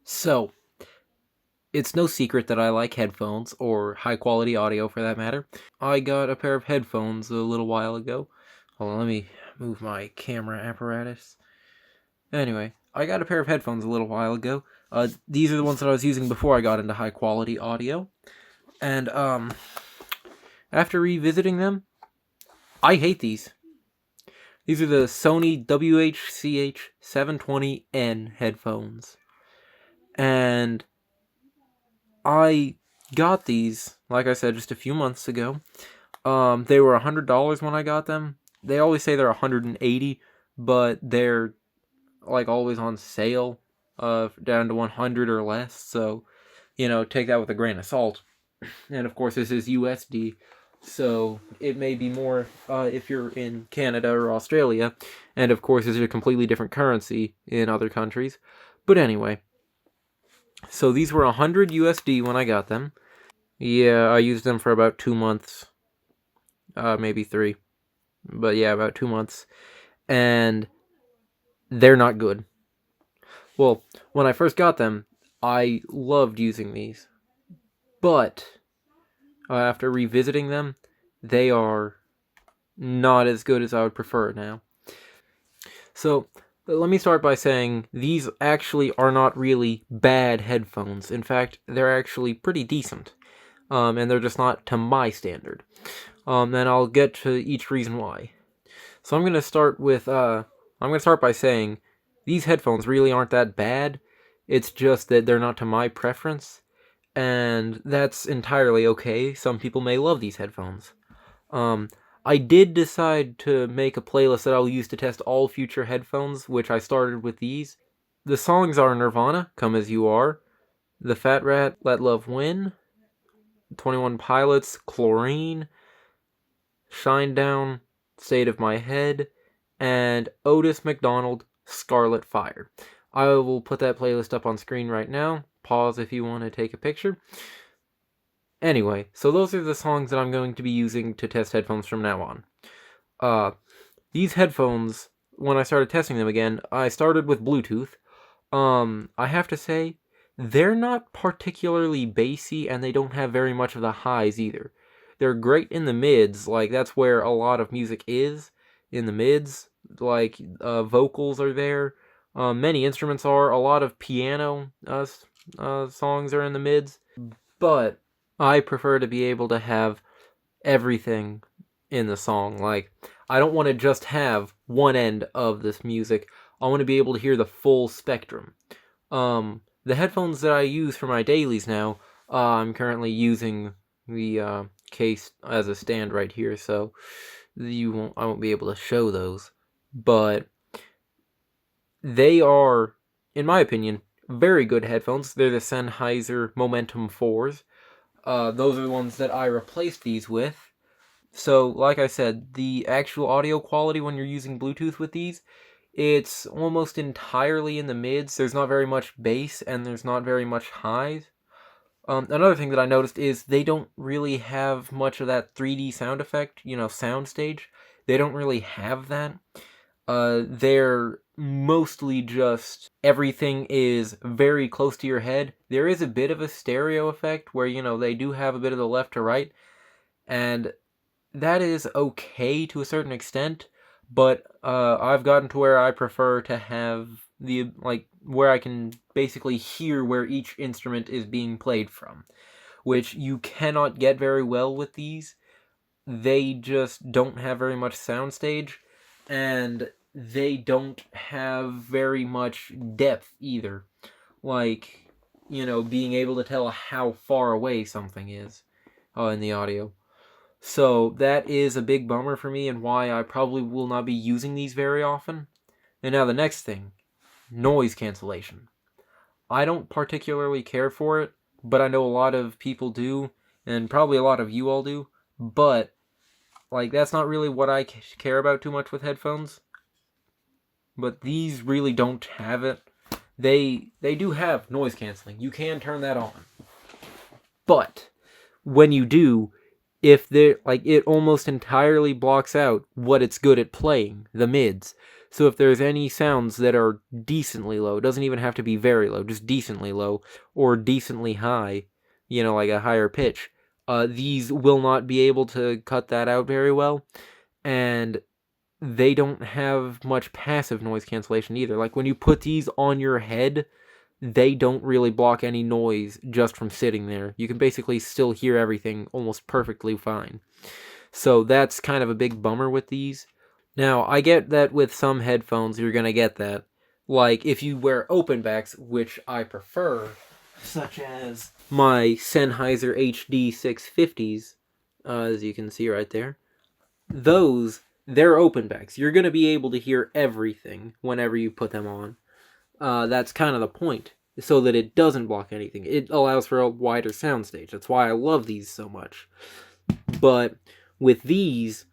So, it's no secret that I like headphones, or high quality audio for that matter. I got a pair of headphones a little while ago. Hold on, let me move my camera apparatus. Anyway, I got a pair of headphones a little while ago. These are the ones that I was using before I got into high quality audio. And, after revisiting them, I hate these. These are the Sony WHCH720N headphones. And I got these, like I said, just a few months ago. They were $100 when I got them. They always say they're $180, but they're like always on sale, down to $100 or less. So, take that with a grain of salt. And of course, this is USD, so it may be more if you're in Canada or Australia. And of course, it's a completely different currency in other countries. But anyway, so these were 100 USD when I got them. Yeah, I used them for about 2 months. Maybe 3. But yeah, about 2 months. And they're not good. Well, when I first got them, I loved using these. But after revisiting them, they are not as good as I would prefer now. So, let me start by saying these actually are not really bad headphones. In fact, they're actually pretty decent. And they're just not to my standard. And I'll get to each reason why. So I'm going to start by saying these headphones really aren't that bad. It's just that they're not to my preference, and that's entirely okay. Some people may love these headphones. I did decide to make a playlist that I'll use to test all future headphones, which I started with these. The songs are Nirvana, Come As You Are, The Fat Rat, Let Love Win, 21 Pilots, Chlorine, Shinedown, State of My Head, and Otis McDonald, Scarlet Fire. I will put that playlist up on screen right now. Pause if you want to take a picture. Anyway, so those are the songs that I'm going to be using to test headphones from now on. These headphones, when I started testing them again, I started with Bluetooth. I have to say, they're not particularly bassy, and they don't have very much of the highs either. They're great in the mids, like that's where a lot of music is, in the mids. Like, vocals are there. Many instruments are. A lot of piano songs are in the mids. But I prefer to be able to have everything in the song. Like, I don't want to just have one end of this music. I want to be able to hear the full spectrum. The headphones that I use for my dailies now, I'm currently using the case as a stand right here, so I won't be able to show those. But they are, in my opinion, very good headphones. They're the Sennheiser Momentum 4s. Those are the ones that I replaced these with. So, like I said, the actual audio quality when you're using Bluetooth with these, it's almost entirely in the mids. There's not very much bass, and there's not very much highs. Another thing that I noticed is they don't really have much of that 3D sound effect, soundstage. They don't really have that. They're mostly just everything is very close to your head. There is a bit of a stereo effect where, they do have a bit of the left to right, and that is okay to a certain extent, but I've gotten to where I prefer to have where I can basically hear where each instrument is being played from, which you cannot get very well with these. They just don't have very much soundstage, and they don't have very much depth either. Like, being able to tell how far away something is in the audio. So that is a big bummer for me, and why I probably will not be using these very often. And now the next thing, noise cancellation. I don't particularly care for it, but I know a lot of people do, and probably a lot of you all do, but that's not really what I care about too much with headphones. But these really don't have it. They do have noise canceling. You can turn that on. But when you do, if it almost entirely blocks out what it's good at playing, the mids. So if there's any sounds that are decently low, it doesn't even have to be very low, just decently low, or decently high, like a higher pitch, these will not be able to cut that out very well, and they don't have much passive noise cancellation either. Like, when you put these on your head, they don't really block any noise just from sitting there. You can basically still hear everything almost perfectly fine. So that's kind of a big bummer with these. Now, I get that with some headphones you're going to get that. Like, if you wear open backs, which I prefer, such as my Sennheiser HD650s, as you can see right there, they're open backs. You're going to be able to hear everything whenever you put them on. That's kind of the point, so that it doesn't block anything. It allows for a wider soundstage. That's why I love these so much. But with these,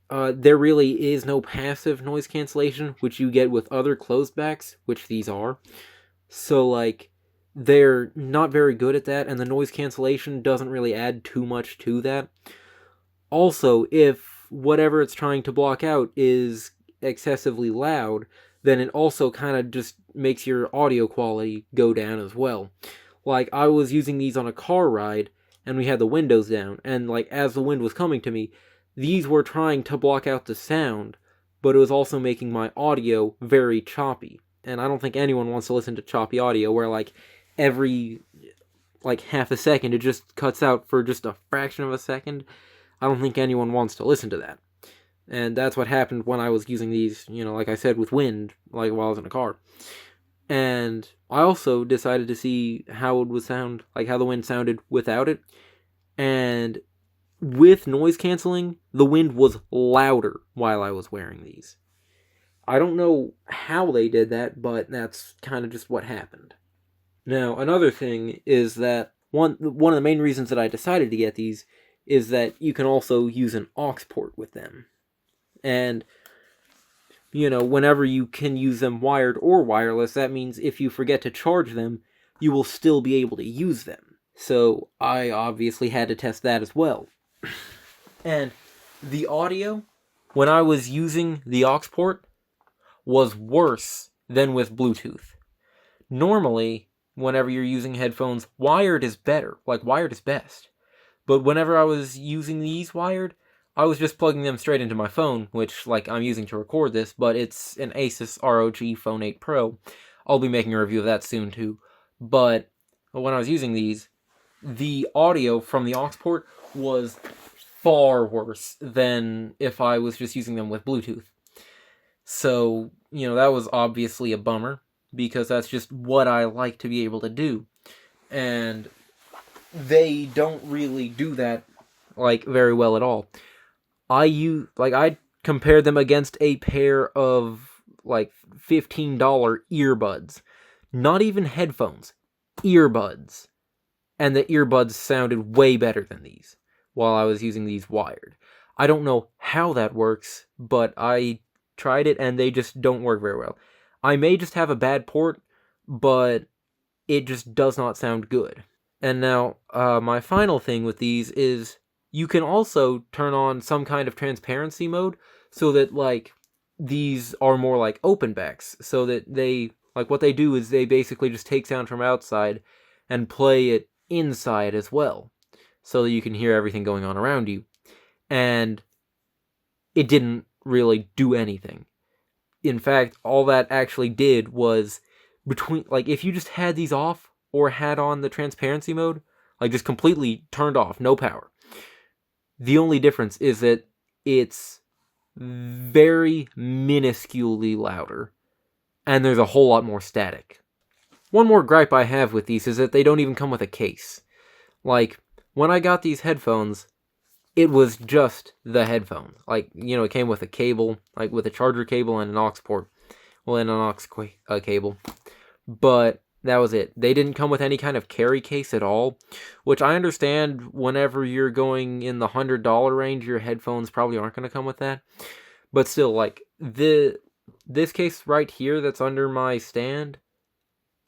there really is no passive noise cancellation, which you get with other closed backs, which these are. So, like, they're not very good at that, and the noise cancellation doesn't really add too much to that. Also, if whatever it's trying to block out is excessively loud, then it also kind of just makes your audio quality go down as well. Like, I was using these on a car ride, and we had the windows down, and, like, as the wind was coming to me, these were trying to block out the sound, but it was also making my audio very choppy. And I don't think anyone wants to listen to choppy audio where, like, every, like, half a second it just cuts out for just a fraction of a second. I don't think anyone wants to listen to that. And that's what happened when I was using these, like I said, with wind, like while I was in a car. And I also decided to see how it would sound, like how the wind sounded without it. And with noise canceling, the wind was louder while I was wearing these. I don't know how they did that, but that's kind of just what happened. Now, another thing is that one of the main reasons that I decided to get these is that you can also use an aux port with them. And, whenever you can use them wired or wireless, that means if you forget to charge them, you will still be able to use them. So I obviously had to test that as well. And the audio, when I was using the aux port, was worse than with Bluetooth. Normally, whenever you're using headphones, wired is better. Like, wired is best. But whenever I was using these wired, I was just plugging them straight into my phone, which, like, I'm using to record this, but it's an Asus ROG Phone 8 Pro. I'll be making a review of that soon, too. But when I was using these, the audio from the aux port was far worse than if I was just using them with Bluetooth. So, that was obviously a bummer, because that's just what I like to be able to do. And they don't really do that, like, very well at all. I compared them against a pair of, like, $15 earbuds. Not even headphones. Earbuds. And the earbuds sounded way better than these while I was using these wired. I don't know how that works, but I tried it and they just don't work very well. I may just have a bad port, but it just does not sound good. And now, my final thing with these is you can also turn on some kind of transparency mode so that, like, these are more like open backs, so that they, like, what they do is they basically just take sound from outside and play it inside as well, so that you can hear everything going on around you. And it didn't really do anything. In fact, all that actually did was if you just had these off or had on the transparency mode, like just completely turned off, no power, the only difference is that it's very minusculely louder, and there's a whole lot more static. One more gripe I have with these is that they don't even come with a case. Like, when I got these headphones, it was just the headphones. Like, it came with a cable, like with a charger cable and an aux port. Well, and an aux cable. But that was it. They didn't come with any kind of carry case at all, which I understand whenever you're going in the $100 range, your headphones probably aren't going to come with that. But still, like, this case right here that's under my stand,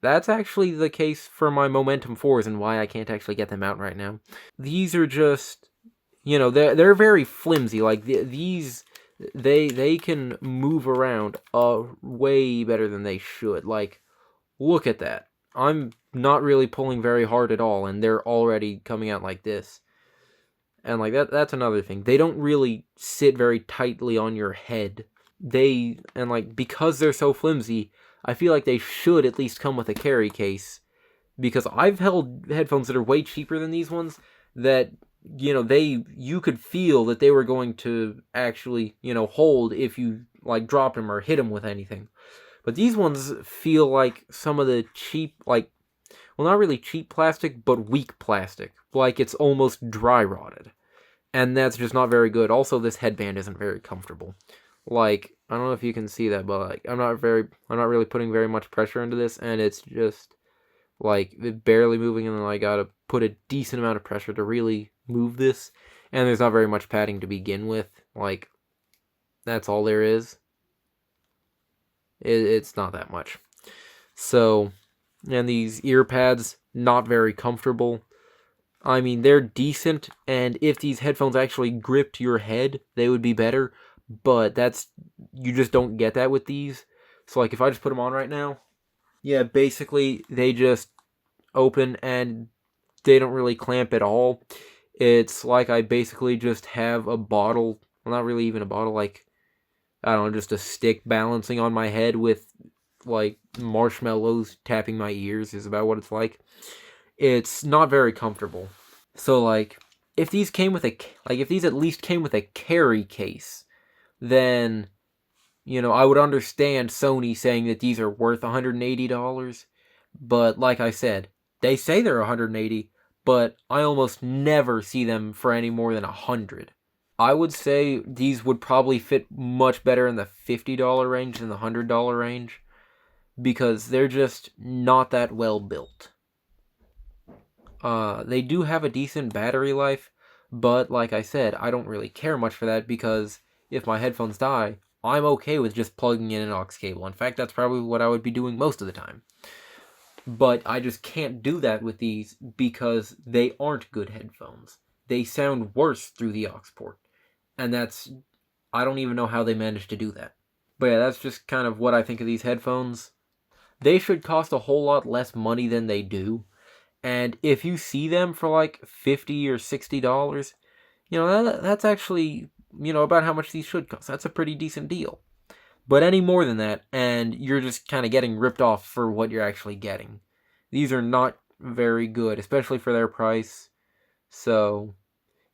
that's actually the case for my Momentum 4s and why I can't actually get them out right now. These are just, they're very flimsy. Like, these They can move around way better than they should. Like, look at that. I'm not really pulling very hard at all, and they're already coming out like this. And like that's another thing. They don't really sit very tightly on your head. And like because they're so flimsy, I feel like they should at least come with a carry case, because I've held headphones that are way cheaper than these ones that you could feel that they were going to actually, hold if you like dropped them or hit them with anything. But these ones feel like some of the cheap, like, well, not really cheap plastic, but weak plastic. Like it's almost dry rotted. And that's just not very good. Also, this headband isn't very comfortable. Like, I don't know if you can see that, but like I'm not really putting very much pressure into this, and it's just like barely moving, and then I gotta put a decent amount of pressure to really move this. And there's not very much padding to begin with. Like, that's all there is. It's not that much. So, and these ear pads, not very comfortable. I mean, they're decent, and if these headphones actually gripped your head, they would be better, but you just don't get that with these. So, like, if I just put them on right now, yeah, basically, they just open, and they don't really clamp at all. It's like I basically just have a bottle, well, not really even a bottle, like, I don't know, just a stick balancing on my head with, like, marshmallows tapping my ears is about what it's like. It's not very comfortable. So, like, if these at least came with a carry case, then, I would understand Sony saying that these are worth $180. But, like I said, they say they're $180, but I almost never see them for any more than $100. I would say these would probably fit much better in the $50 range than the $100 range, because they're just not that well built. They do have a decent battery life, but like I said, I don't really care much for that, because if my headphones die, I'm okay with just plugging in an aux cable. In fact, that's probably what I would be doing most of the time. But I just can't do that with these because they aren't good headphones. They sound worse through the aux port. And I don't even know how they managed to do that. But yeah, that's just kind of what I think of these headphones. They should cost a whole lot less money than they do. And if you see them for like $50 or $60, that's actually, about how much these should cost. That's a pretty decent deal. But any more than that, and you're just kind of getting ripped off for what you're actually getting. These are not very good, especially for their price. So,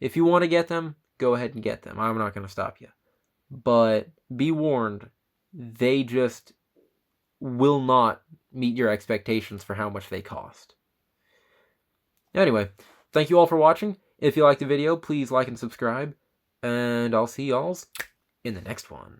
if you want to get them, go ahead and get them. I'm not going to stop you. But be warned, they just will not meet your expectations for how much they cost. Anyway, thank you all for watching. If you liked the video, please like and subscribe. And I'll see y'all in the next one.